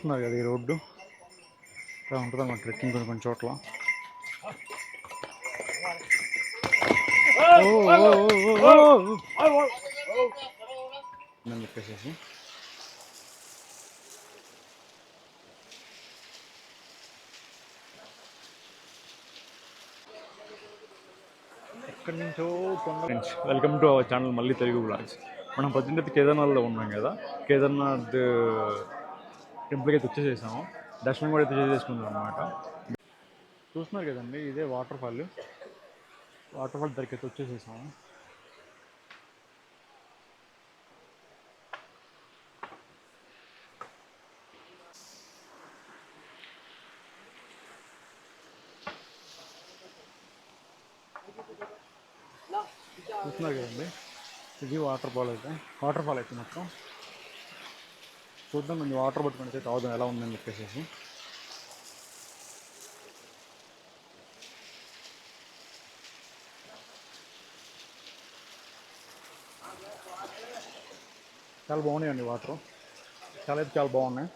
ఉన్నారు కదా ఈ రోడ్డు ఇలా ఉంటుంది అన్నమాట ట్రెక్కింగ్ కొన్ని కొన్ని చోట్ల. నేను చెప్పేసి ఎక్కడి నుంచో friends, welcome to our channel మళ్ళీ తెలుగు బ్లాగ్స్. మనం ప్రజెంట్ కేదార్నాథ్లో ఉన్నాం కదా, కేదార్నాథ్ టెంపుల్కి అయితే వచ్చేసేసాము. దర్శనం కూడా అయితే చేసేసుకున్నాం అనమాట. చూస్తున్నారు కదండి, ఇదే వాటర్ ఫాల్ దగ్గరికి అయితే వచ్చేసేసాము. చూస్తున్నారు కదండి, ఇది వాటర్ ఫాల్ అయితే మొత్తం చూద్దాం. కొంచెం వాటర్ పట్టుకుని అయితే తాగుదాం ఎలా ఉందని చెప్పేసి. చాలా బాగున్నాయండి వాటర్, చాలా బాగున్నాయి.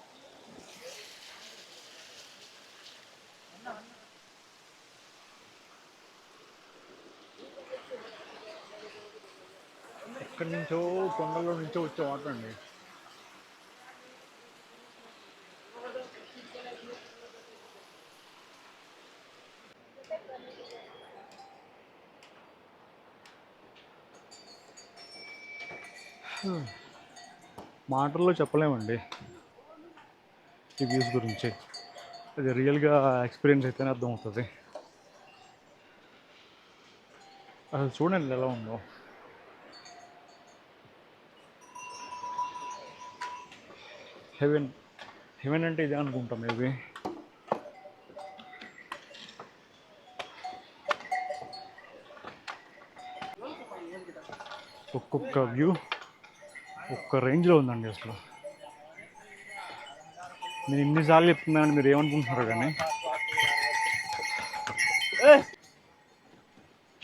ఎక్కడి నుంచో కొండల్లో నుంచో వచ్చే వాటర్ అండి. మాటల్లో చెప్పలేమండి ఈ వ్యూస్ గురించి. అది రియల్గా ఎక్స్పీరియన్స్ అయితేనే అర్థమవుతుంది. అసలు చూడండి ఎలా ఉందో. హెవెన్ అంటే ఇదే అనుకుంటాం మేబీ. ఒక్కొక్క వ్యూ ఒక్క రేంజ్లో ఉందండి. అసలు నేను ఇన్నిసార్లు చెప్తున్నానని మీరు ఏమనుకుంటున్నారు, కానీ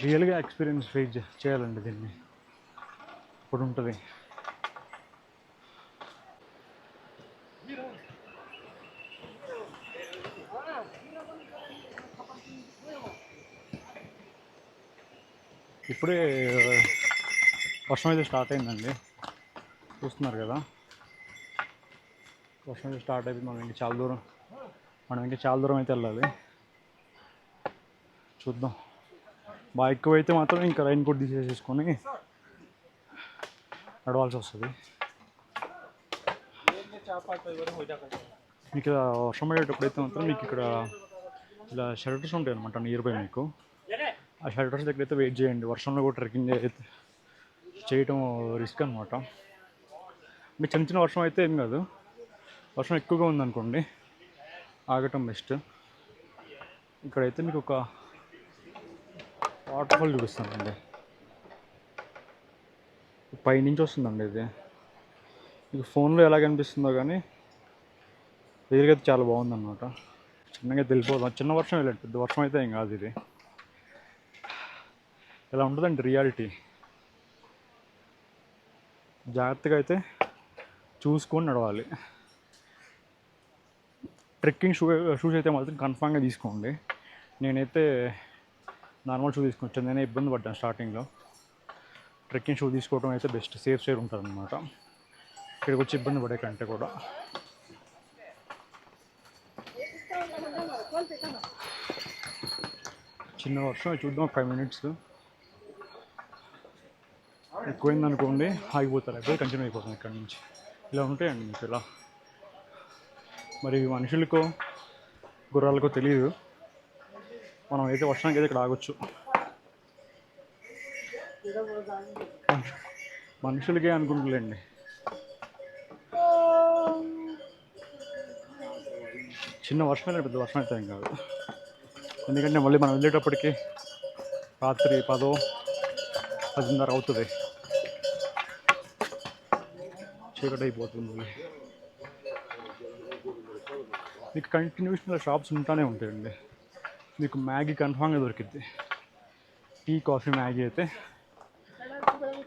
రియల్గా ఎక్స్పీరియన్స్ ఫేస్ చేయాలండి దీన్ని. ఇప్పుడు ఉంటుంది. ఇప్పుడే వర్షం అయితే స్టార్ట్ అయిందండి, చూస్తున్నారు కదా. వర్షం అయితే స్టార్ట్ అయిపోయింది. మనం ఇంకా చాలా దూరం అయితే వెళ్ళాలి. చూద్దాం. బాగా ఎక్కువైతే మాత్రం ఇంకా రైన్ కోట్ తీసేసుకొని నడవాల్సి వస్తుంది. మీకు వర్షం పడేటప్పుడు అయితే మాత్రం మీకు ఇక్కడ ఇలా షెల్టర్స్ ఉంటాయి అనమాట నియర్ బై. మీకు ఆ షెల్టర్స్ దగ్గర అయితే వెయిట్ చేయండి. వర్షంలో కూడా ట్రెక్కింగ్ చేయటం రిస్క్ అనమాట. మీకు చిన్న వర్షం అయితే ఏం కాదు, వర్షం ఎక్కువగా ఉందనుకోండి ఆగటం బెస్ట్. ఇక్కడైతే మీకు ఒక వాటర్ ఫాల్ చూపిస్తానండి, పైనుంచి వస్తుందండి. ఇది మీకు ఫోన్లో ఎలా కనిపిస్తుందో కానీ రియల్గా అయితే చాలా బాగుందన్నమాట. చిన్నగా తెలిపోదాం. చిన్న వర్షం వెళ్ళండి, పెద్ద వర్షం అయితే ఏం కాదు. ఇది ఎలా ఉంటుందండి రియాలిటీ. జాగ్రత్తగా అయితే చూసుకొని నడవాలి. ట్రెక్కింగ్ షూస్ అయితే మాత్రం కన్ఫామ్గా తీసుకోండి. నేనైతే నార్మల్ షూ తీసుకొచ్చాను. నేనే ఇబ్బంది పడ్డాను స్టార్టింగ్లో. ట్రెక్కింగ్ షూ తీసుకోవడం అయితే బెస్ట్, సేఫ్ సైడ్ ఉంటుంది అనమాట. ఇక్కడికి వచ్చి ఇబ్బంది పడే కంటే కూడా. చిన్న వర్షం చూద్దాం, 5 minutes. ఎక్కువైందనుకోండి ఆగిపోతారు, అయితే కంటిన్యూ అయిపోతుంది ఇక్కడ నుంచి. ఇలా ఉంటాయండి మీకు ఇలా. మరి మనుషులకో గుర్రాలకో తెలియదు, మనం అయితే వర్షానికి అయితే ఇక్కడ ఆగొచ్చు. మనుషులకే అనుకుంటులేండి. చిన్న వర్షం పెద్ద వర్షం అయితే ఏం కాదు. ఎందుకంటే మళ్ళీ మనం వెళ్ళేటప్పటికి రాత్రి 10-10:30 అవుతుంది, చీకటి అయిపోతుంది. మీకు కంటిన్యూస్గా షాప్స్ ఉంటానే ఉంటాయండి. మీకు మ్యాగీ కన్ఫామ్గా దొరికిద్ది. టీ, కాఫీ, మ్యాగీ అయితే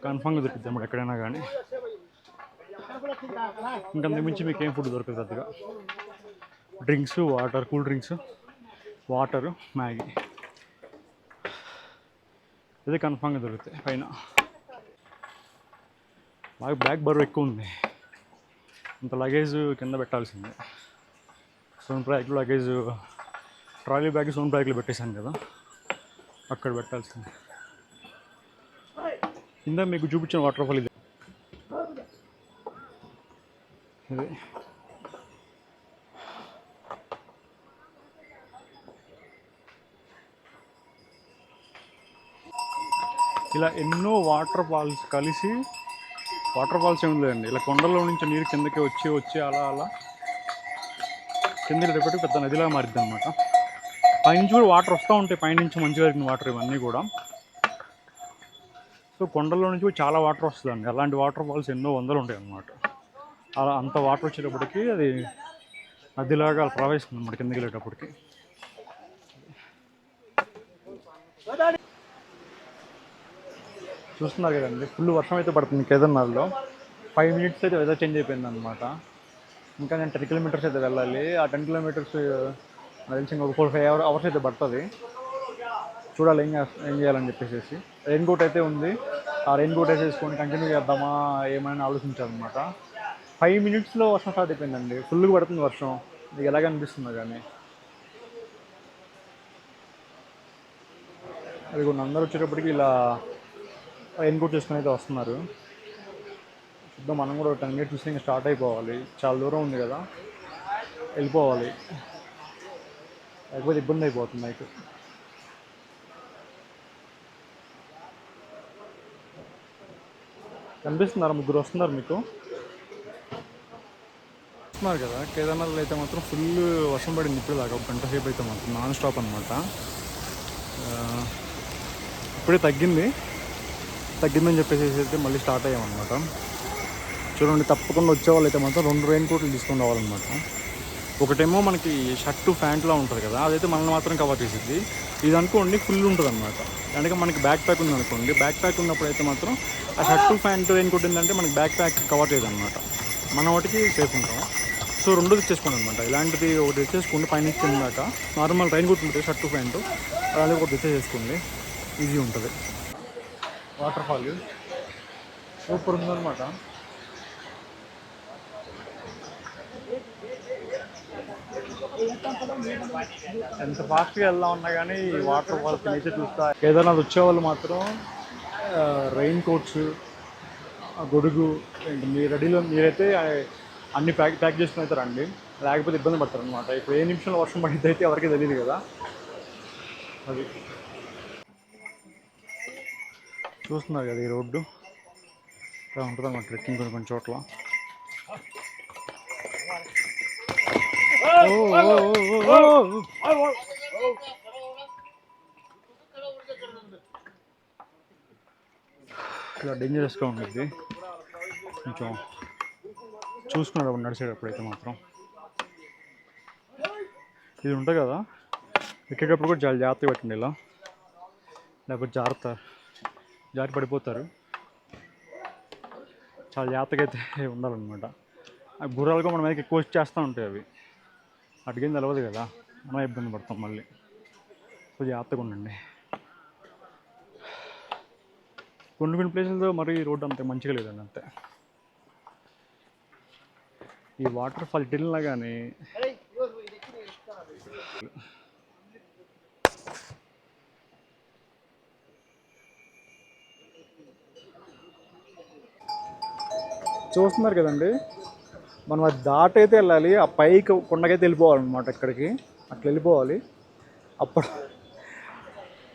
కన్ఫామ్గా దొరికిద్ది అన్నమాట ఎక్కడైనా కానీ. ఇంకంతకు మించి మీకు ఏం ఫుడ్ దొరకదు పెద్దగా. Drinks, water, cool drinks, water, Maggi ఇది కన్ఫామ్గా దొరుకుతాయి. పైన బాగా బ్యాగ్ బరువు ఎక్కువ ఉంది, ఇంత లగేజ్ కింద పెట్టాల్సిందే. సోన్ బ్యాగ్లో లగేజ్ ట్రాలీ బ్యాగ్ సోన్ బ్యాగ్లో పెట్టేశాను కదా, అక్కడ పెట్టాల్సిందే. కింద మీకు చూపించిన వాటర్ ఫాల్ ఇది. ఇలా ఎన్నో వాటర్ ఫాల్స్ కలిసి, వాటర్ ఫాల్స్ ఏమి లేదండి, ఇలా కొండల్లో నుంచి నీరు కిందకి వచ్చి అలా అలా కిందకి రేపటి పెద్ద నదిలా మారిద్ది అనమాట. పైనుంచి కూడా వాటర్ వస్తూ ఉంటాయి, పైనుంచి మంచిగా జరిగిన వాటర్ ఇవన్నీ కూడా. సో కొండల్లో నుంచి కూడా చాలా వాటర్ వస్తుందండి. అలాంటి వాటర్ ఫాల్స్ ఎన్నో వందలు ఉంటాయి అన్నమాట. అలా అంత వాటర్ వచ్చేటప్పటికి అది నదిలాగా ప్రవహిస్తుంది అన్నమాట కిందకి వెళ్ళేటప్పటికి. చూస్తున్నారు కదండి, ఫుల్ వర్షం అయితే పడుతుంది కేదార్నాథ్లో. 5 minutes అయితే వెదర్ చేంజ్ అయిపోయింది అనమాట. ఇంకా నేను 10 kilometers అయితే వెళ్ళాలి. ఆ 10 kilometers తెలిసి ఒక 4-5 hours అయితే పడుతుంది. చూడాలి ఏం చేయాలని చెప్పేసి. రెయిన్ కోట్ అయితే ఉంది, ఆ రెయిన్ కోట్ వేసేసుకొని కంటిన్యూ చేద్దామా ఏమైనా ఆలోచించాలన్నమాట. 5 minutesలో వర్షం స్టార్ట్ అయిపోయిందండి, ఫుల్గా పడుతుంది వర్షం. మీకు ఎలాగ అనిపిస్తుందో కానీ. అది కొన్ని అందరూ వచ్చేటప్పటికి ఇలా రెయిన్ కోట్ చేసుకుని అయితే వస్తున్నారు. చూద్దాం, మనం కూడా 10 minutes చూసి ఇంకా స్టార్ట్ అయిపోవాలి. చాలా దూరం ఉంది కదా, వెళ్ళిపోవాలి, లేకపోతే ఇబ్బంది అయిపోతుంది నైట్. కనిపిస్తున్నారు, ముగ్గురు వస్తున్నారు మీకు. వస్తున్నారు కదా, కేదార్నాథ్లో అయితే మాత్రం ఫుల్ వర్షం పడింది ఇప్పుడు దాకా, 1 గంట సేపు అయితే మాత్రం నాన్ స్టాప్ అనమాట. ఇప్పుడే తగ్గిందని చెప్పేసి అయితే మళ్ళీ స్టార్ట్ అయ్యామన్నమాట. చూడండి, తప్పకుండా వచ్చేవాళ్ళు అయితే మాత్రం 2 రెయిన్ కోట్లు తీసుకొని రావాలన్నమాట. ఒకటేమో మనకి షర్టు ప్యాంట్లో ఉంటుంది కదా, అదైతే మనల్ని మాత్రం కవర్ చేసిద్ది. ఇది అనుకోండి ఫుల్ ఉంటుంది అనమాట. అంటే మనకి బ్యాక్ ప్యాక్ ఉంది అనుకోండి, బ్యాక్ ప్యాక్ ఉన్నప్పుడు అయితే మాత్రం ఆ షర్టు ప్యాంట్ రెయిన్ కోట్ ఏంటంటే మనకి బ్యాక్ ప్యాక్ కవర్ చేయదు అనమాట. మన వాటికి సేఫ్ ఉంటాం. సో 2 తెచ్చేసుకోండి అనమాట. ఇలాంటిది ఒకటి తెచ్చేసుకోండి, పైన కిందాక నార్మల్ రెయిన్ కోట్ ఉంటుంది, షర్టు ప్యాంటు అలాంటివి ఒకటి తెచ్చేసుకోండి, ఈజీ ఉంటుంది. వాటర్ ఫాల్ సూపర్ ఉందన్నమాట. ఎంత ఫాస్ట్గా వెళ్దాం ఉన్నా కానీ వాటర్ ఫాల్స్ అయితే చూస్తా. ఏదైనా వచ్చేవాళ్ళు మాత్రం రెయిన్ కోట్స్, గొడుగు మీరైతే అన్ని ప్యాక్ చేసుకుని అయితే రండి, లేకపోతే ఇబ్బంది పడతారు అనమాట. ఇప్పుడు ఏ నిమిషంలో వర్షం పడితే అయితే ఎవరికి తెలియదు కదా. అది చూస్తున్నారు కదా, ఈ రోడ్డు ఇలా ఉంటుంది అన్నమాట. ట్రెక్కింగ్ కొన్ని చోట్ల ఇలా డేంజరస్గా ఉంటుంది. కొంచెం చూసుకున్నాడు నడిచేటప్పుడు అయితే మాత్రం. ఇది ఉంటుంది కదా, ఎక్కేటప్పుడు కూడా చాలా జాగ్రత్తగా పెట్టండి ఇలా, లేకపోతే జారి పడిపోతారు. చాలా జాగ్రత్తగా అయితే ఉండాలన్నమాట. ఆ గుర్రాలుగా మన మీదకి ఎక్కువ చేస్తూ ఉంటాయి అవి, అటుకేం తెలవదు కదా, మనం ఇబ్బంది పడతాం మళ్ళీ. సో జాగ్రత్తగా ఉండండి. కొన్ని ప్లేసులతో మరి రోడ్డు అంత మంచిగా లేదండి, అంతే. ఈ వాటర్ ఫాల్ వెళ్ళినా కానీ చూస్తున్నారు కదండి, మనం అది దాటైతే వెళ్ళాలి, ఆ పైకి కొండకైతే వెళ్ళిపోవాలన్నమాట. ఇక్కడికి అట్లా వెళ్ళిపోవాలి.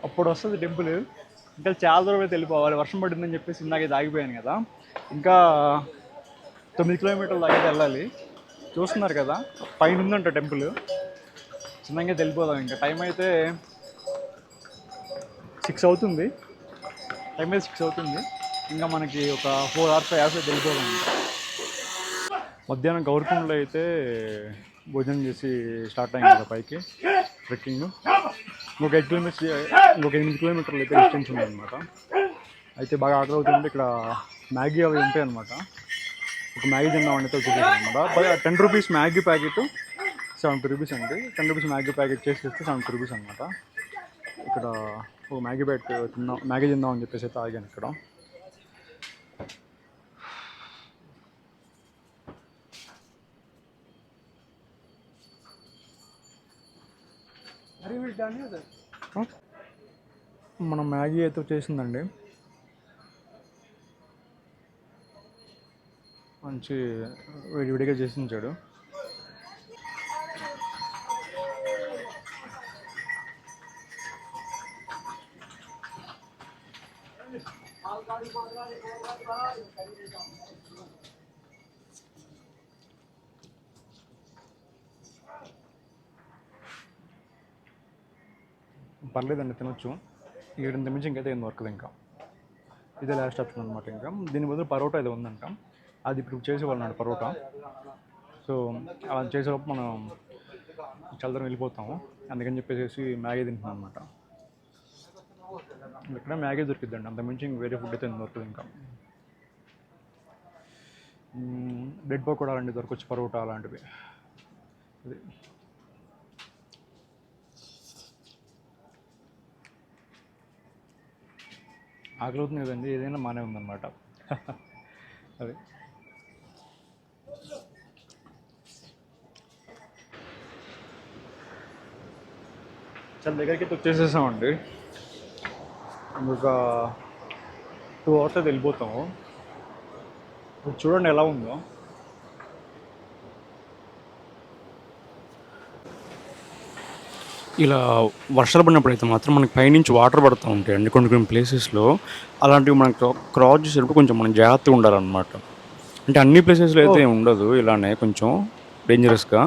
అప్పుడు వస్తుంది టెంపుల్. ఇంకా చాలా దూరం అయితే వెళ్ళిపోవాలి. వర్షం పడిందని చెప్పేసి ఇందాక ఆగిపోయాను కదా, ఇంకా 9 kilometers దాకా వెళ్ళాలి. చూస్తున్నారు కదా, పైన ఉందంట టెంపుల్. చిన్నగా వెళ్ళిపోదాం. ఇంకా టైం అయితే 6 అవుతుంది. ఇంకా మనకి ఒక 4 hours 5 hours అయితే వెళ్ళిపోదాం. మధ్యాహ్నం గౌరకొండలో అయితే భోజనం చేసి స్టార్ట్ అయింది కదా పైకి ట్రెక్కింగ్. ఇంకొక 8 kilometers అయితే డిస్టెన్స్ ఉందన్నమాట. అయితే బాగా ఆకలి అవుతుంటే ఇక్కడ మ్యాగీ అవి ఉంటాయి అన్నమాట. ఒక మ్యాగీ తిందామని అయితే వచ్చేసాను అనమాట. 10 rupees మ్యాగీ ప్యాకెట్ రూపీస్ అండి. 10 రూపీస్ మ్యాగీ ప్యాకెట్ చేసి ఇస్తే 70 రూపీస్ అనమాట. ఇక్కడ ఓ మ్యాగీ ప్యాకెట్ తిందాం, మ్యాగీ తిందాం అని చెప్పేసి అయితే ఆగాను ఇక్కడ. మనం మ్యాగీ అయితే వచ్చేసిందండి. మంచి విడివిడిగా చేసి ఉంచాడు. పర్లేదండి, తినొచ్చు. 7 మించి ఇంకైతే ఏం దొరకదు. ఇంకా ఇదే లాస్ట్ ఆప్షన్ అనమాట. ఇంకా దీని బదులు పరోటా ఏదో ఉందంట, అది ఇప్పుడు చేసేవాళ్ళన్నాడు పరోటా. సో అలా చేసేటప్పుడు మనం చల్లదరం వెళ్ళిపోతాము. అందుకని చెప్పేసి మ్యాగీ తింటున్నాం అనమాట. ఇక్కడ మ్యాగీ దొరికిద్దండి, అంతకుమించి ఇంక వేరే ఫుడ్ అయితే దొరకదు. ఇంకా బ్రెడ్ పకోడా అలాంటివి దొరకొచ్చు, పరోటా అలాంటివి. అది ఆకలి అవుతుంది కదండి, ఏదైనా మానే ఉందన్నమాట. అది చాలా దగ్గరికి అయితే వచ్చేసేసామండి. ఇంకొక 2 అవర్స్ అయితే వెళ్ళిపోతాము. చూడండి ఎలా ఉందో. ఇలా వర్షాలు పడినప్పుడు అయితే మాత్రం మనకి పైనుంచి వాటర్ పడుతూ ఉంటాయండి కొన్ని కొన్ని ప్లేసెస్లో. అలాంటివి మనకు క్రాస్ చేసేటప్పుడు కొంచెం మనం జాగ్రత్తగా ఉండాలన్నమాట. అంటే అన్ని ప్లేసెస్లో అయితే ఉండదు, ఇలానే కొంచెం డేంజరస్గా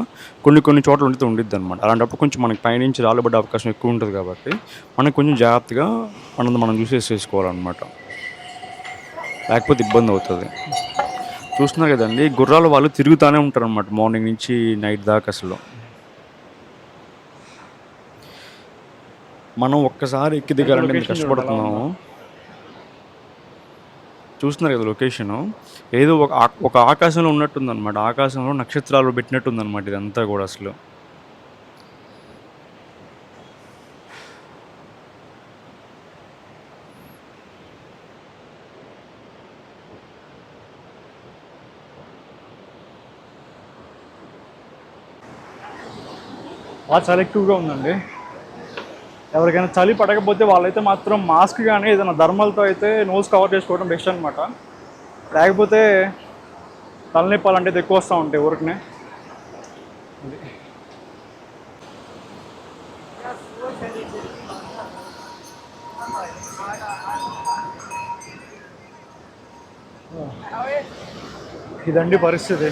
కొన్ని కొన్ని చోట్ల ఉండితే ఉండిద్ది అనమాట. అలాంటప్పుడు కొంచెం మనకి పైనుంచి రాళ్ళబడ్డే అవకాశం ఎక్కువ ఉంటుంది కాబట్టి మనకు కొంచెం జాగ్రత్తగా మనం చూసేసుకోవాలన్నమాట, లేకపోతే ఇబ్బంది అవుతుంది. చూస్తున్నారు కదండి, గుర్రాలు వాళ్ళు తిరుగుతూనే ఉంటారు అనమాట మార్నింగ్ నుంచి నైట్ దాకా. అసలు మనం ఒక్కసారి ఎక్కి దిగాలంటే ఎంత కష్టపడుతున్నాము. చూస్తున్నారు కదా లొకేషను, ఏదో ఒక ఆకాశంలో ఉన్నట్టుందన్నమాట. ఆకాశంలో నక్షత్రాలు పెట్టినట్టుందన్నమాట ఇదంతా కూడా. అసలు చాలా ఎక్కువగా ఉందండి. ఎవరికైనా చలి పడకపోతే వాళ్ళైతే మాత్రం మాస్క్ కానీ ఏదైనా థర్మల్తో అయితే నోస్ కవర్ చేసుకోవడం బెస్ట్ అనమాట. లేకపోతే తలనొప్పి అలాంటిది ఎక్కువ వస్తూ ఉంటాయి ఊరికనే. ఇదండి పరిస్థితి.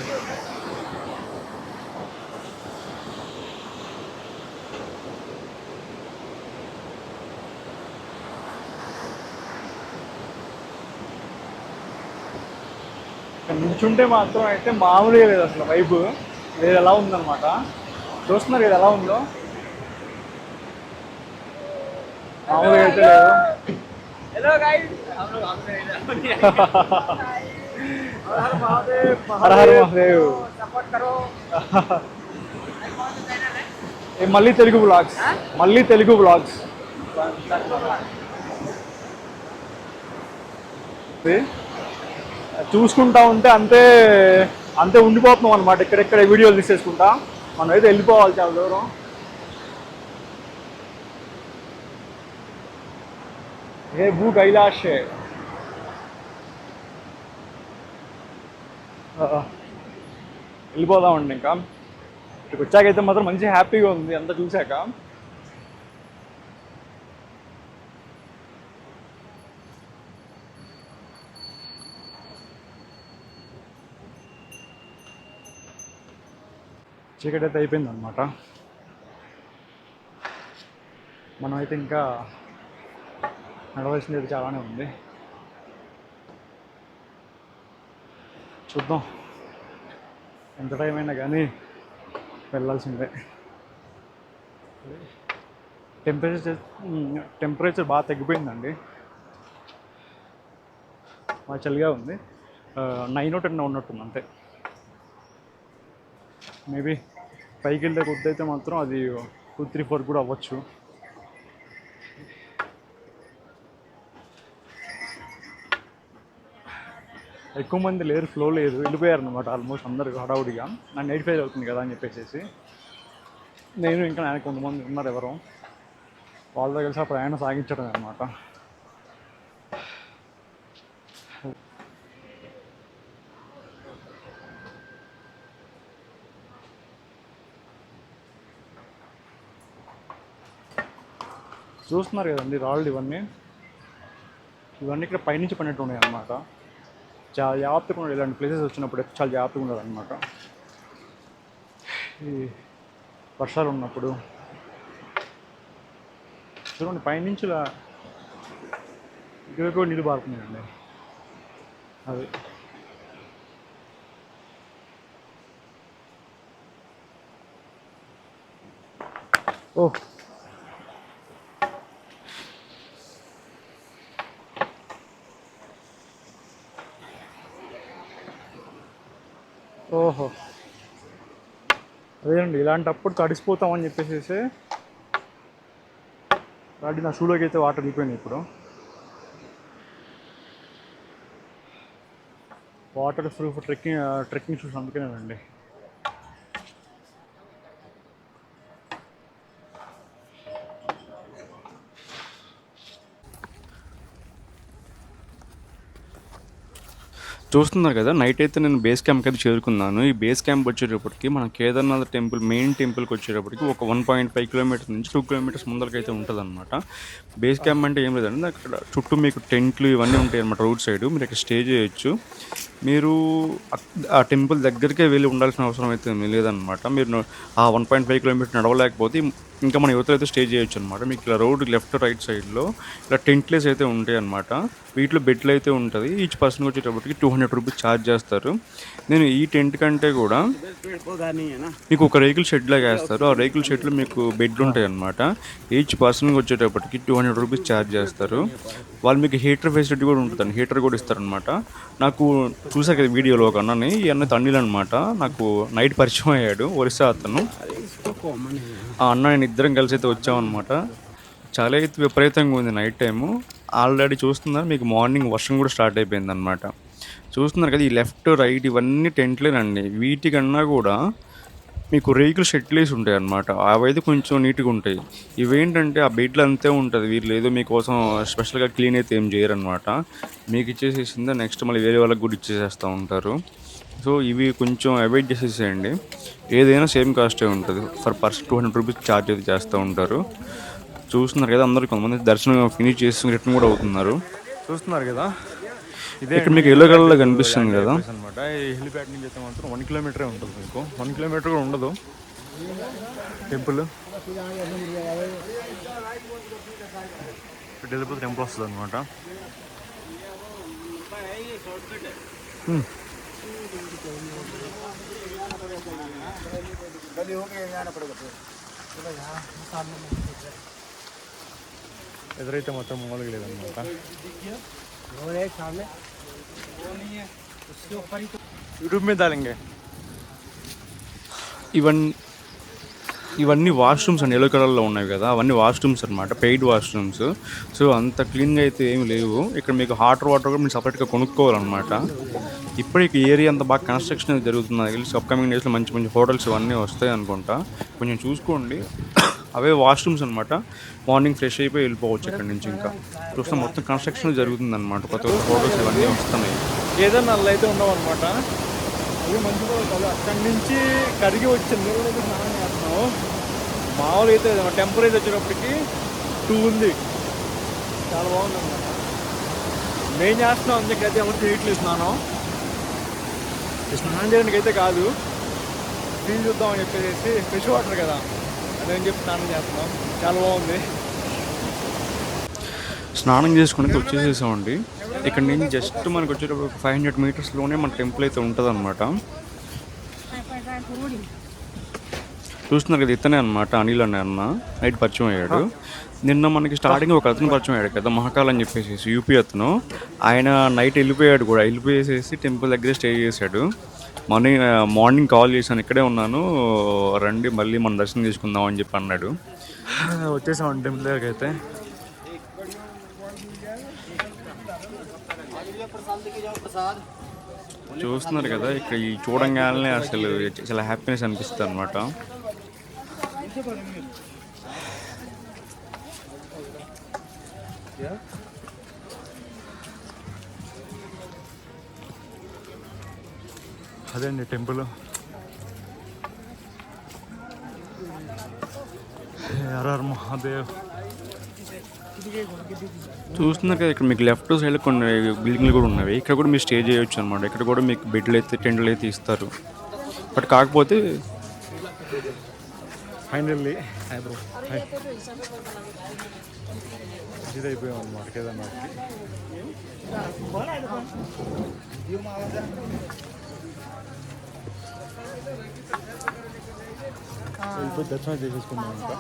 నిల్చుంటే మాత్రం అయితే మామూలుగా లేదు అసలు, వైబ్ వేరే ఎలా ఉందన్నమాట. చూస్తున్నారు కదా ఎలా ఉందో, మామూలుగా అయితే లేదు. హర హర మహాదేవ్. మళ్ళీ తెలుగు బ్లాగ్స్, మళ్ళీ తెలుగు బ్లాగ్స్. చూసుకుంటా ఉంటే అంతే అంతే ఉండిపోతున్నాం అనమాట. ఇక్కడెక్కడ వీడియోలు తీసేసుకుంటా మనం అయితే వెళ్ళిపోవాలి చాలా దూరం. ఏ భూ కైలాష్ వెళ్ళిపోదామండి. ఇంకా ఇక్కడికి వచ్చాకైతే మాత్రం మంచి హ్యాపీగా ఉంది అంతా చూశాక. చీకటి అయితే అయిపోయింది అనమాట. మనమైతే ఇంకా నడవలసింది అయితే చాలానే ఉంది. చూద్దాం, ఎంత టైం అయినా కానీ వెళ్ళాల్సిందే. టెంపరేచర్ బాగా తగ్గిపోయిందండి, బాగా చలిగా ఉంది. 9 or 10 ఉన్నట్టుంది అంతే. మేబీ పైకి వెళ్ళే కొద్ది అయితే మాత్రం అది 2, 3, 4 కూడా అవ్వచ్చు. ఎక్కువ మంది లేరు, ఫ్లో లేదు, వెళ్ళిపోయారు అనమాట ఆల్మోస్ట్ అందరు హడావుడిగా. నాకు 85 అవుతుంది కదా అని చెప్పేసి నేను ఇంకా ఆయన కొంతమంది ఉన్నారు ఎవరు, వాళ్ళతో కలిసి ఆ ప్రయాణం సాగించడం అనమాట. చూస్తున్నారు కదండి రాళ్ళు ఇవన్నీ ఇక్కడ పైనుంచి పడినట్టు ఉన్నాయి అనమాట. చాలా జాగ్రత్తగా ఉండాలి ఇలాంటి ప్లేసెస్ వచ్చినప్పుడు, చాలా జాగ్రత్తగా ఉండాలన్నమాట. ఈ వర్షాలు ఉన్నప్పుడు చూడండి పైనుంచి ఇలా ఇక్కడ నీళ్ళు పారుతున్నాయండి. అది ఓ ఓహో అదేనండి, ఇలాంటప్పుడు తడిసిపోతామని చెప్పేసి కాబట్టి నా షూలోకి అయితే వాటర్ దిగిపోయినాయి. ఇప్పుడు వాటర్ ప్రూఫ్ ట్రెక్కింగ్ షూస్ అందుకేనండి. చూస్తున్నారు కదా, నైట్ అయితే నేను బేస్ క్యాంప్కి అయితే చేరుకున్నాను. ఈ బేస్ క్యాంప్ వచ్చేటప్పటికి మన కేదార్నాథ్ టెంపుల్ మెయిన్ టెంపుల్కి వచ్చేటప్పటికి ఒక 1.5 కిలోమీటర్స్ నుంచి 2 కిలోమీటర్స్ ముందరకైతే ఉంటుంది అనమాట. బేస్ క్యాంప్ అంటే ఏం లేదండి, అక్కడ చుట్టూ మీకు టెంట్లు ఇవన్నీ ఉంటాయి అనమాట. రోడ్ సైడ్ మీరు ఇక్కడ స్టే చేయొచ్చు. మీరు ఆ టెంపుల్ దగ్గరికే వెళ్ళి ఉండాల్సిన అవసరం అయితే లేదనమాట. మీరు ఆ 1.5 కిలోమీటర్ నడవలేకపోతే ఇంకా మన యువతలు అయితే స్టే చేయొచ్చు అనమాట. మీకు ఇలా రోడ్ లెఫ్ట్ రైట్ సైడ్లో ఇలా టెంట్లేస్ అయితే ఉంటాయి అనమాట. వీటిలో బెడ్లు అయితే ఉంటుంది. ఈచ్ పర్సన్ వచ్చేటప్పటికి 200 రూపీస్ ఛార్జ్ చేస్తారు. నేను ఈ టెంట్ కంటే కూడా మీకు ఒక రేకుల షెడ్ లాగా వేస్తారు. ఆ రేకుల షెడ్లో మీకు బెడ్లు ఉంటాయి అనమాట. ఈచ్ పర్సన్కి వచ్చేటప్పటికి 200 రూపీస్ ఛార్జ్ చేస్తారు. వాళ్ళు మీకు హీటర్ ఫెసిలిటీ కూడా ఉంటుందండి, హీటర్ కూడా ఇస్తారనమాట. నాకు చూసా కదా వీడియోలో ఒక అన్నని, ఈ అన్న తన్నీలు అనమాట. నాకు నైట్ పరిచయం అయ్యాడు, ఒరిస్సా అతను. ఆ అన్న నేను ఇద్దరం కలిసి అయితే వచ్చామన్నమాట. చాలా అయితే విపరీతంగా ఉంది నైట్ టైము. ఆల్రెడీ చూస్తున్నారు మీకు మార్నింగ్ వర్షం కూడా స్టార్ట్ అయిపోయింది అనమాట. చూస్తున్నారు కదా, ఈ లెఫ్ట్ రైట్ ఇవన్నీ టెంట్లేనండి. వీటికన్నా కూడా మీకు రేకులు షెడ్లు వేసి ఉంటాయి అన్నమాట. అవైతే కొంచెం నీట్గా ఉంటాయి. ఇవేంటంటే ఆ బెడ్లు అంతే ఉంటుంది, వీళ్ళు ఏదో మీకోసం స్పెషల్గా క్లీన్ అయితే ఏం చేయరనమాట. మీకు ఇచ్చేసేసిందా నెక్స్ట్ మళ్ళీ వేరే వాళ్ళకి కూడా ఇచ్చేసేస్తూ ఉంటారు. సో ఇవి కొంచెం అవాయిడ్ చేసేసేయండి. ఏదైనా సేమ్ కాస్టే ఉంటుంది. ఫర్ పర్సన్ 200 రూపీస్ ఛార్జ్ అయితే చేస్తూ ఉంటారు. చూస్తున్నారు కదా, అందరూ కొంతమంది దర్శనం ఫినిష్ చేసి రిటర్న్ కూడా అవుతున్నారు. చూస్తున్నారు కదా, ఇదే ఇక్కడ మీకు ఎల్లో కలర్లో కనిపిస్తుంది కదా అనమాట. ఈ హెలిప్యాడ్ నుంచి అయితే మాత్రం 1 కిలోమీటరే ఉంటుంది. మీకు 1 కిలోమీటర్ కూడా ఉండదు టెంపుల్. వెళ్ళిపోతే టెంపుల్ వస్తుంది అనమాట. ఎదురైతే మొత్తం మామూలుగా లేదనమాట. యూట్యూబ్ మీద దాలింగే ఇవన్నీ వాష్రూమ్స్ అండి, ఎల్లో కలర్లో ఉన్నాయి కదా, అవన్నీ వాష్రూమ్స్ అనమాట, పెయిడ్ వాష్రూమ్స్. సో అంత క్లీన్గా అయితే ఏమి లేవు. ఇక్కడ మీకు హాట్ వాటర్ కూడా మీరు సపరేట్గా కొనుక్కోవాలన్నమాట. ఇప్పటికి ఏరియా అంతా బాగా కన్స్ట్రక్షన్ అయితే జరుగుతుంది. తెలిసి అప్కమింగ్ డేస్లో మంచి మంచి హోటల్స్ ఇవన్నీ వస్తాయి అనుకుంటా. కొంచెం చూసుకోండి. అవే వాష్రూమ్స్ అనమాట. మార్నింగ్ ఫ్రెష్ అయిపోయి వెళ్ళిపోవచ్చు ఇక్కడ నుంచి. ఇంకా చూస్తే మొత్తం కన్స్ట్రక్షన్ జరుగుతుంది అనమాట. కొత్త కొత్త హోటల్స్ ఇవన్నీ వస్తున్నాయి. ఏదైనా అలా అయితే ఉండవు అనమాట. అవి మంచిగా కదా, అక్కడి నుంచి కడిగి వచ్చిన నీళ్ళు స్నానం చేస్తున్నావు. మామూలు అయితే టెంపరేచర్ వచ్చేటప్పటికి 2 ఉంది. చాలా బాగుంది అనమాట. మేము చేస్తున్నాం అందుకైతే ఎవరు చేయట్లేదు స్నానం. స్నానం చేయడానికి అయితే కాదు, ఫీల్ చూద్దామని చెప్పేసి ఫ్రెష్ వాటర్ కదా అదేం చెప్పి స్నానం చేస్తున్నాం. చాలా బాగుంది. స్నానం చేసుకుని వచ్చేసేసామండి. ఇక్కడ నుంచి జస్ట్ మనకు వచ్చేటప్పుడు 500 మీటర్స్లోనే మన టెంపుల్ అయితే ఉంటుంది అనమాట. చూస్తున్నారు కదా, ఇతనే అనమాట అనిల్ అనే అన్న. నైట్ పరిచయం అయ్యాడు. నిన్న మనకి స్టార్టింగ్ ఒక అతను పరిచయం అయ్యాడు కదా, మహాకాల్ అని చెప్పేసి యూపీ అతను. ఆయన నైట్ వెళ్ళిపోయాడు కూడా, వెళ్ళిపోయేసేసి టెంపుల్ దగ్గర స్టే చేశాడు. మార్నింగ్ కాల్ చేశాను, ఇక్కడే ఉన్నాను, రండి మళ్ళీ మనం దర్శనం చేసుకుందాం అని చెప్పి అన్నాడు. వచ్చేసాం టెంపుల్ దగ్గరికి అయితే. చూస్తున్నారు కదా, ఇక్కడ ఈ చూడంగానే అసలు చాలా హ్యాపీనెస్ అనిపిస్తుంది అనమాట. అదే అండి టెంపుల్. హర హర మహాదేవ్. చూస్తున్నారు కదా, ఇక్కడ మీకు లెఫ్ట్ సైడ్ కొన్ని బిల్డింగ్లు కూడా ఉన్నవి. ఇక్కడ కూడా మీరు స్టే చేయొచ్చు అనమాట. ఇక్కడ కూడా మీకు బెడ్లు అయితే టెంట్లు అయితే ఇస్తారు. బట్ కాకపోతే ఫైనల్లీ ఇది అయిపోయాం అనమాట కేదార్నాథ్కి. వెళ్ళిపోయి దర్శనం చేసేసుకున్నాం ఇంకా.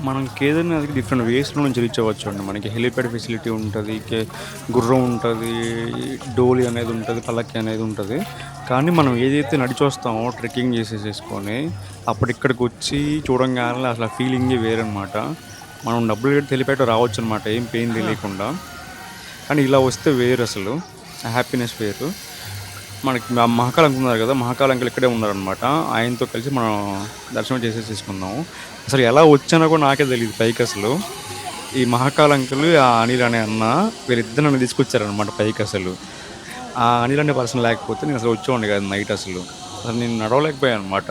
మనం కేదార్నాథ్కి డిఫరెంట్ వేస్లో నుంచి రీచ్ అవ్వచ్చు అండి. మనకి హెలిప్యాడ్ ఫెసిలిటీ ఉంటుంది, గుర్రం ఉంటుంది, డోలి అనేది ఉంటుంది, పల్లకి అనేది ఉంటుంది. కానీ మనం ఏదైతే నడిచి వస్తామో ట్రెక్కింగ్ చేసేసుకొని అప్పుడు ఇక్కడికి వచ్చి చూడంగానే అసలు ఆ ఫీలింగే వేరనమాట. మనం డబ్బులు కట్టి హెలిప్యాడ్ రావచ్చు అనమాట, ఏం పెయిన్ తెలియకుండా. కానీ ఇలా వస్తే వేరు, అసలు హ్యాపీనెస్ వేరు. మనకి మహాకాల్ అంకుల్ కదా, మహాకాల్ అంకుల్ ఇక్కడే ఉన్నారనమాట. ఆయనతో కలిసి మనం దర్శనం చేసేసుకున్నాము. అసలు ఎలా వచ్చానో కూడా నాకే తెలియదు పైకి. అసలు ఈ మహాకాల్ అంకుల్, ఆ అనిల్ అనే అన్న, వీళ్ళిద్దరు నన్ను తీసుకొచ్చారనమాట పైకి. అసలు ఆ అనిల్ అనే పర్సన్ లేకపోతే నేను అసలు వచ్చేవాడిని కాదు నైట్. అసలు నేను నడవలేకపోయాను అనమాట.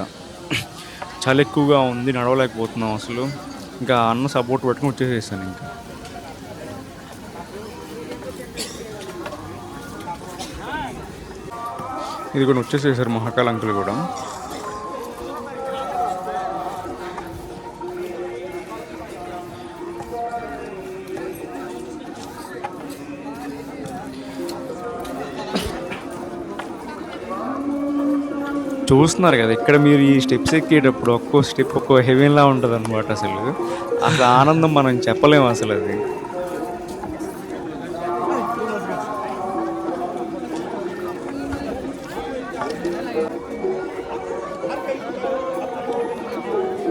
చాలా ఎక్కువగా ఉంది, నడవలేకపోతున్నాం అసలు. ఇంకా అన్న సపోర్ట్ పట్టుకుని వచ్చేసేసాను ఇంకా. ఇది కూడా వచ్చేసేసారు మహాకాల్ అంకుల్ కూడా. చూస్తున్నారు కదా, ఇక్కడ మీరు ఈ స్టెప్స్ ఎక్కేటప్పుడు ఒక్కో స్టెప్ ఒక్కో హెవెన్లా ఉంటుంది అనమాట. అసలు అసలు ఆనందం మనం చెప్పలేము అసలు. అది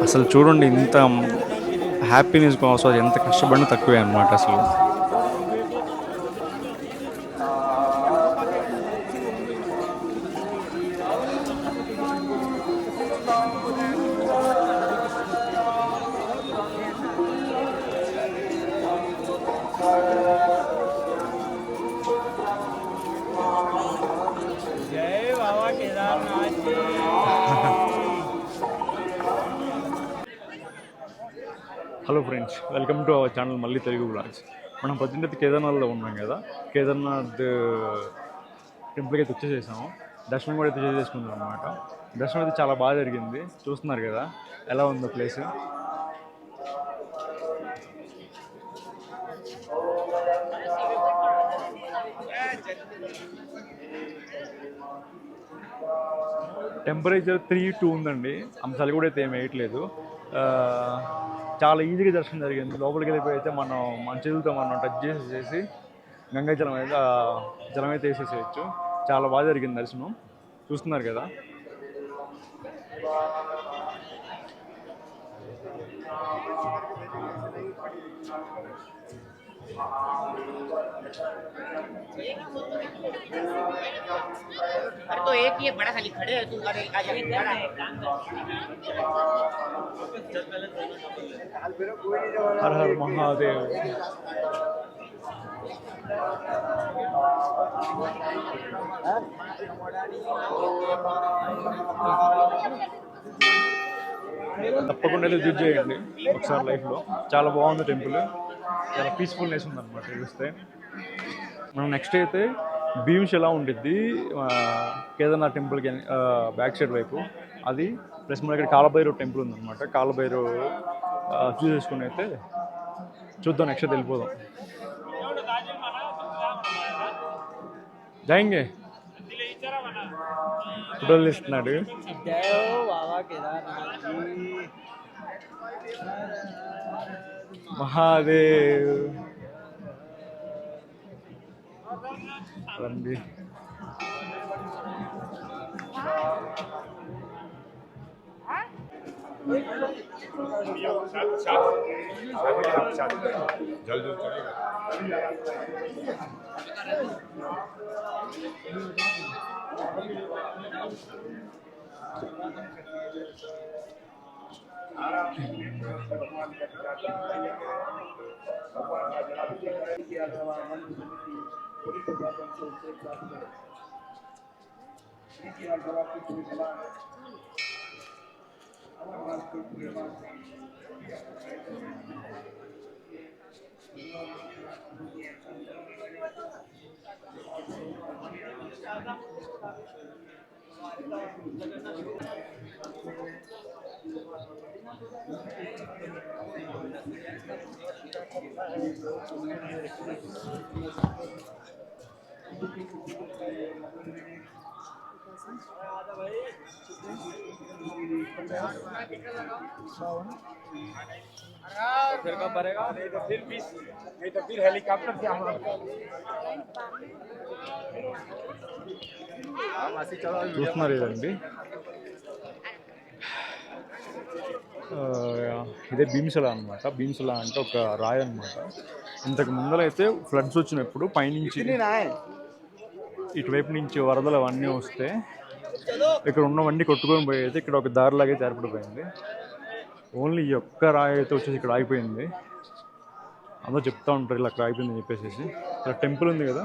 అసలు చూడండి, ఇంత హ్యాపీనెస్ కోసం ఎంత కష్టపడినా తక్కువే అనమాట అసలు. Hello friends, welcome to our channel మళ్ళీ తెలుగు బ్లాగ్స్. మనం ప్రజెంట్ కేదార్నాథ్లో ఉన్నాం కదా. కేదార్నాథ్ టెంపుల్కి అయితే వచ్చేసేసాము. దర్శనం కూడా అయితే చేసేసుకున్నాం అనమాట. దర్శనం అయితే చాలా బాగా జరిగింది. చూస్తున్నారు కదా ఎలా ఉందో ప్లేస్. టెంపరేచర్ 3-2 ఉందండి. అంత చలి కూడా అయితే ఏమి వేయట్లేదు. చాలా ఈజీగా దర్శనం జరిగింది. లోపలికి వెళ్ళిపోయి అయితే మనం మన చేతులతో మనం టచ్ చేసేసి గంగా జలం అయితే వేసేసేయచ్చు. చాలా బాగా జరిగింది దర్శనం. చూస్తున్నారు కదా. तो एक ये बड़ा खाली खड़े है तू अरे आज एक बड़ा है हर हर महादेव. తప్పకుండా విజిట్ చేయండి ఒకసారి లైఫ్లో. చాలా బాగుంది టెంపుల్, చాలా పీస్ఫుల్నెస్ ఉందన్నమాట చూస్తే. మనం నెక్స్ట్ అయితే భీమ్షలా ఉంటుంది కేదార్నాథ్ టెంపుల్కి బ్యాక్ సైడ్ వైపు. అది ప్లస్ మన ఇక్కడ కాలభైరవ్ టెంపుల్ ఉందన్నమాట. కాలభైరవ్ చూసేసుకుని అయితే చూద్దాం, నెక్స్ట్ అయితే వెళ్ళిపోదాం. జాయింగే ఫోటోలు ఇస్తున్నాడు. మహాదేవ్. రండి. जल्द चलेगा फिर कब भरेगा नहीं तो फिर हेलीकॉप्टर से हम చూస్తున్నారు కదండి. ఇదే భీమశిల అనమాట. భీమశిల అంటే ఒక రాయి అనమాట. ఇంతకు ముందరైతే ఫ్లడ్స్ వచ్చినప్పుడు పైనుంచి ఇటువైపు నుంచి వరదలు అవన్నీ వస్తే ఇక్కడ ఉన్నవన్నీ కొట్టుకొని పోయేది. ఇక్కడ ఒక దారిలాగే ఏర్పడిపోయింది. ఓన్లీ ఈ ఒక్క రాయి అయితే వచ్చేసి ఇక్కడ ఆగిపోయింది. అందరూ చెప్తూ ఉంటారు ఇలా అక్కడ ఆగిపోయింది అని చెప్పేసి. ఇక్కడ టెంపుల్ ఉంది కదా,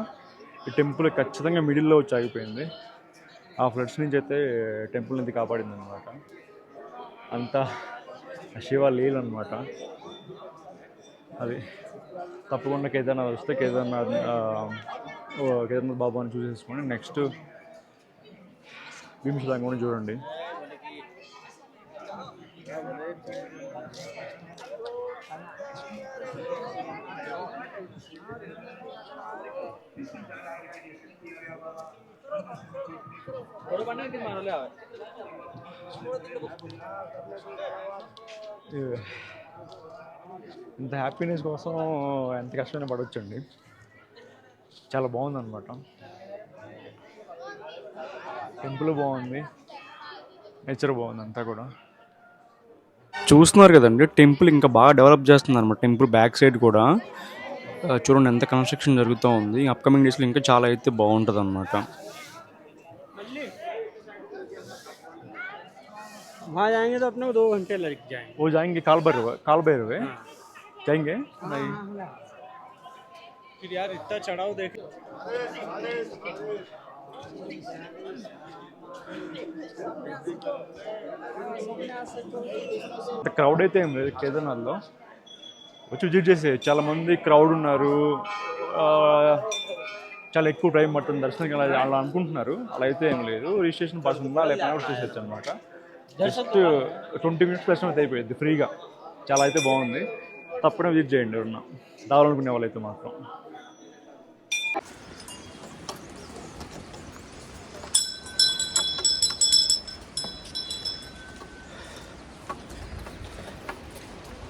ఈ టెంపుల్ ఖచ్చితంగా మిడిల్లో వచ్చి ఆగిపోయింది. ఆ ఫ్లడ్స్ నుంచి అయితే టెంపుల్ నుంచి కాపాడింది అనమాట. అంతా శివ లీల అనమాట. అది తప్పకుండా కేదార్నాథ్ వస్తే కేదార్నాథ్ బాబాని చూసేసుకొని నెక్స్ట్ భీమశిల కూడా చూడండి. ఇంత హ్యాపీనెస్ కోసం ఎంత కష్టమైనా పడవచ్చండి. చాలా బాగుందన్నమాట. టెంపుల్ బాగుంది, నేచర్ బాగుంది, అంతా కూడా చూస్తున్నారు కదండి. టెంపుల్ ఇంకా బాగా డెవలప్ చేస్తుంది అనమాట. టెంపుల్ బ్యాక్ సైడ్ కూడా చూడండి ఎంత కన్స్ట్రక్షన్ జరుగుతూ ఉంది. అప్కమింగ్ డేస్లో ఇంకా చాలా అయితే బాగుంటుంది అనమాట. वहाँ जाएंगे तो अपने को 2 घंटे लग जाएंगे. वो जाएंगे काल भैरव जाएंगे नहीं. फिर यार इतना चढ़ाव देख. క్రౌడ్ అయితే ఏం లేదు కేదార్నాథ్లో. వచ్చి విజిట్ చేసే చాలా మంది క్రౌడ్ ఉన్నారు. చాలా ఎక్కువ టైం పడుతుంది దర్శనానికి అలా అనుకుంటున్నారు. అలా అయితే ఏం లేదు. రిజిస్ట్రేషన్ పాస్ ఉందా లేకపోతే చేసేయచ్చు అనమాట. జస్ట్ 20 minutes దర్శనం అయితే అయిపోయింది ఫ్రీగా. చాలా అయితే బాగుంది. తప్పకుండా విజిట్ చేయండి ఎవరన్నా రావాలనుకునే వాళ్ళైతే మాత్రం.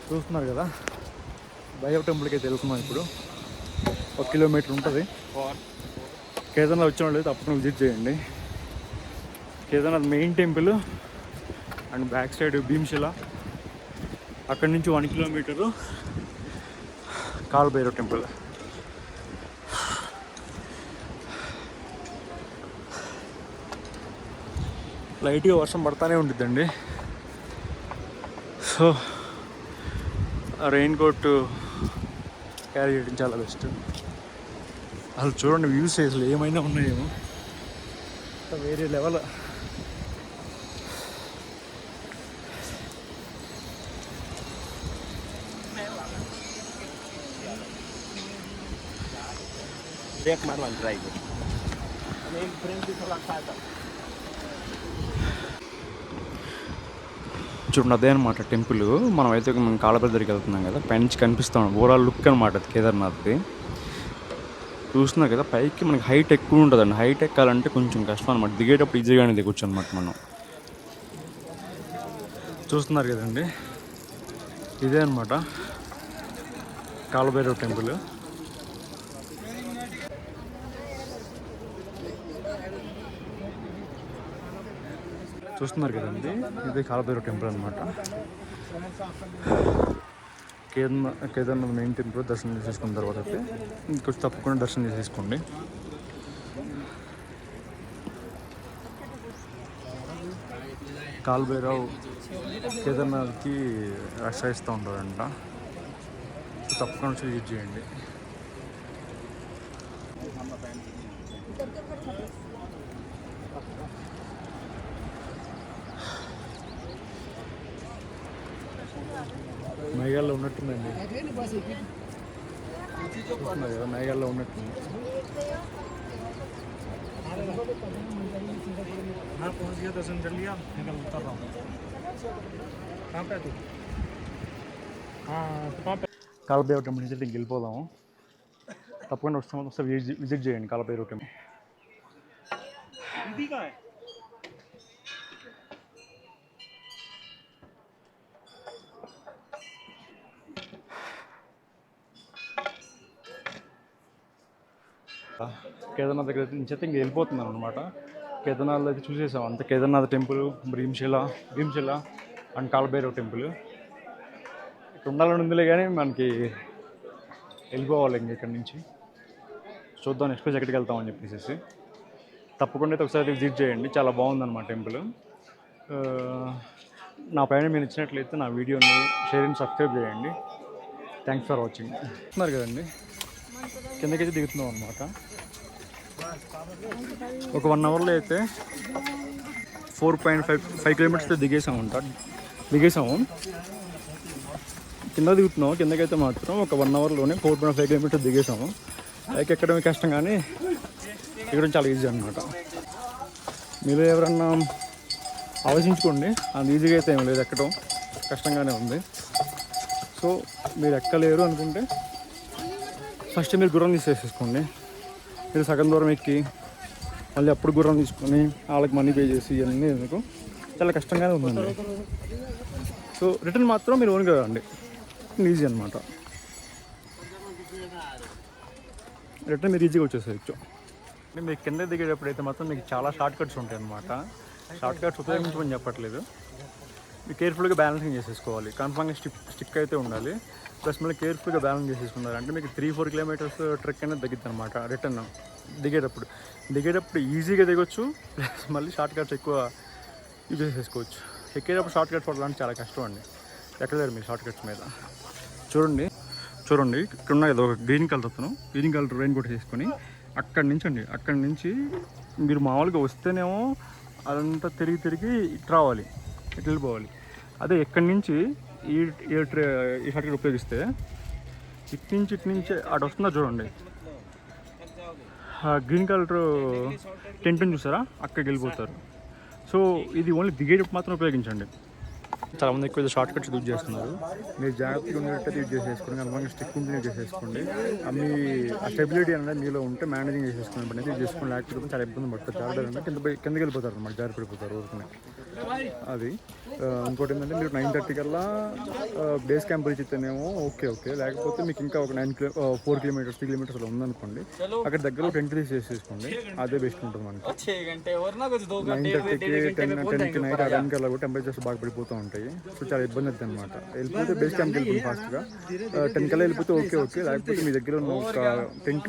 చూస్తున్నారు కదా, భైరవ టెంపుల్కి అయితే వెళ్తున్నాం ఇప్పుడు. 1 kilometer ఉంటుంది. కేదార్నాథ్ వచ్చిన వాళ్ళు అయితే తప్పకుండా విజిట్ చేయండి. Kedarnath main temple and back side Bhimasila, అక్కడి నుంచి 1 kilometer కాల్ భైరవ్ టెంపుల్. లైట్గా వర్షం పడతానే ఉంటుందండి. సో రెయిన్ కోట్ క్యారీ చేయడం చాలా బెస్ట్. అసలు చూడండి వ్యూస్ అసలు ఏమైనా ఉన్నాయేమో, వేరే లెవెల్. ब्रेक मारवा ड्राइव आणि एक ब्रेक भी थोड़ा खाता. చూడండి అదే అనమాట టెంపుల్. మనమైతే మనం కాళ్ళపల్లి దగ్గరికి వెళ్తున్నాం కదా, పైనుంచి కనిపిస్తాం ఓవరాల్ లుక్ అనమాట అది కేదార్నాథ్ది. చూస్తున్నారు కదా, పైకి మనకి హైట్ ఎక్కువ ఉంటుందండి. హైట్ ఎక్కాలంటే కొంచెం కష్టం అనమాట. దిగేటప్పుడు ఈజీగానే దిగొచ్చు అనమాట మనం. చూస్తున్నారు కదండి, ఇదే అనమాట కాల్ భైరవ్ టెంపుల్. చూస్తున్నారు కదండి, ఇది కాలభైరవ టెంపుల్ అనమాట. కేదార్నాథ్ మెయిన్ టెంపుల్ దర్శనం చేసేసుకున్న తర్వాత అయితే ఇంకొంచెం తప్పకుండా దర్శనం చేసేసుకోండి. కాలభైరవ్ కేదార్నాథ్కి ఆశ్రయిస్తూ ఉంటారంట. తప్పకుండా వచ్చి విజిట్ చేయండి. మేఘాల్లో ఉన్నట్టుందండి, చూస్తున్నారు కదా, మేఘాల్లో ఉన్నట్టుంది. हाँ पहुँच गया, दर्शन कर लिया, निकल उतर रहा हूँ. कहाँ पे तू? हाँ कहाँ पे? కాలభైరవ టెంపుల్ నుంచి ఇంటికి వెళ్ళిపోదాము. తప్పకుండా ఒకసారి విజిట్ చేయండి కాలభైరవ టెంపుల్. दीदी कहाँ है? కేదార్నాథ్ దగ్గర నుంచి అయితే ఇంక వెళ్ళిపోతున్నాను అనమాట. కేదార్నాథ్లో అయితే చూసేసాం అంతే. Kedarnath temple, Bhimashila and Kalabhairava temple ఇక్కడ ఉండాలని ఉందిలే, కానీ మనకి వెళ్ళిపోవాలి ఇంక ఇక్కడి నుంచి. చూద్దాం నెక్స్ట్ రోజు ఎక్కడికి వెళ్తామని చెప్పేసి. తప్పకుండా అయితే ఒకసారి విజిట్ చేయండి, చాలా బాగుందన్నమాట టెంపుల్. నా పైన మీరు ఇచ్చినట్లయితే నా వీడియోని షేర్ అండ్ సబ్స్క్రైబ్ చేయండి. Thanks for watching. చూస్తున్నారు కదండి, కిందకైతే దిగుతున్నాం అనమాట. ఒక 1 అవర్లో అయితే 4.5 కిలోమీటర్స్ దిగేసాము. కింద దిగుతున్నాం. కిందకైతే మాత్రం ఒక 1 అవర్లోనే 4.5 కిలోమీటర్స్ దిగేసాము. లైక్ ఎక్కడమే కష్టం, కానీ ఎక్కడం చాలా ఈజీ అనమాట. మీరు ఎవరన్నా ఆలోచించుకోండి, అంత ఈజీగా అయితే ఏం లేదు, ఎక్కడం కష్టంగానే ఉంది. సో మీరు ఎక్కలేరు అనుకుంటే ఫస్ట్ మీరు గుర్రం తీసేసుకోండి. మీరు సగం దూరం ఎక్కి మళ్ళీ అప్పుడు గుర్రం తీసుకొని వాళ్ళకి మనీ పే చేసి ఇవన్నీ ఎందుకు, చాలా కష్టంగానే ఉందండి. సో రిటర్న్ మాత్రం మీరు ఓన్గా రండి, ఈజీ అనమాట. రిటర్న్ మీరు ఈజీగా వచ్చేసేయచ్చు. మీరు కింద దిగేటప్పుడు అయితే మాత్రం మీకు చాలా షార్ట్ కట్స్ ఉంటాయి అనమాట. షార్ట్ కట్స్ ఉపయోగించమని చెప్పట్లేదు, మీరు కేర్ఫుల్గా బ్యాలెన్సింగ్ చేసేసుకోవాలి. కన్ఫామ్గా స్టిక్ అయితే ఉండాలి. ప్లస్ మళ్ళీ కేర్ఫుల్గా బ్యాలెన్స్ చేసేసుకున్నారంటే మీకు 3-4 కిలోమీటర్స్ ట్రెక్ అనేది తగ్గిద్ది అనమాట. రిటర్న్ దిగేటప్పుడు ఈజీగా దిగొచ్చు, ప్లస్ మళ్ళీ షార్ట్ కట్స్ ఎక్కువ యూజ్ చేసేసుకోవచ్చు. ఎక్కేటప్పుడు షార్ట్ కట్స్ పడాలంటే చాలా కష్టం అండి, ఎక్కలేరు మీరు షార్ట్ కట్స్ మీద. చూడండి ఇక్కడ ఉన్నాయి కదా, ఒక గ్రీన్ కలర్ రెయిన్ కోట్ వేసుకొని అక్కడి నుంచి మీరు మామూలుగా వస్తేనేమో అదంతా తిరిగి ఇటు రావాలి, ఇటు వెళ్ళిపోవాలి. అదే ఎక్కడి నుంచి ఈ షార్ట్ కట్ ఉపయోగిస్తే ఇటు నుంచి అటు వస్తుందా చూడండి, గ్రీన్ కలర్ టెంట్ని చూసారా, అక్కడికి వెళ్ళిపోతారు. సో ఇది ఓన్లీ దిగేటప్పుడు మాత్రం ఉపయోగించండి. చాలామంది ఎక్కువ షార్ట్ కట్స్ యూజ్ చేస్తున్నారు. మీరు జాగ్రత్తగా ఉండేటట్టు యూజ్ చేసేసుకోండి, కనుక స్టిక్ ఉంటే యూజ్ చేసేసుకోండి. మీ స్టెబిలిటీ అనేది మీలో ఉంటే మేనేజింగ్ చేసేసుకోండి, పని యూజ్ చేసుకోండి. లేకపోతే చాలా ఇబ్బంది పడతారు, జాగ్రత్తగా కిందకి వెళ్ళిపోతారు అన్నమాట, జారి పడిపోతారు ఊరుకునే. అది ఇంకోటి ఏంటంటే మీరు 9:30 కల్లా బేస్ క్యాంప్ రీచ్ అయితేనేమో ఓకే, లేకపోతే మీకు ఇంకా ఒక 4 కిలోమీటర్స్ 3 కిలోమీటర్స్ అలా ఉందనుకోండి, అక్కడ దగ్గర టెంట్ తీసేసుకోండి, అదే బెస్ట్ ఉంటుంది మనకి. 9:30కి 10కి నైట్ ఆ టైంకి అలా కూడా టెంపరేచర్స్ బాగా పడిపోతూ ఉంటాయి. సో చాలా ఇబ్బంది అవుతుంది అనమాట. వెళ్ళిపోతే బేస్ క్యాంప్కి వెళ్ళిపోతుంది ఫాస్ట్గా. 10 కల్లా వెళ్ళిపోతే ఓకే, లేకపోతే మీ దగ్గర ఉన్న ఒక టెంట్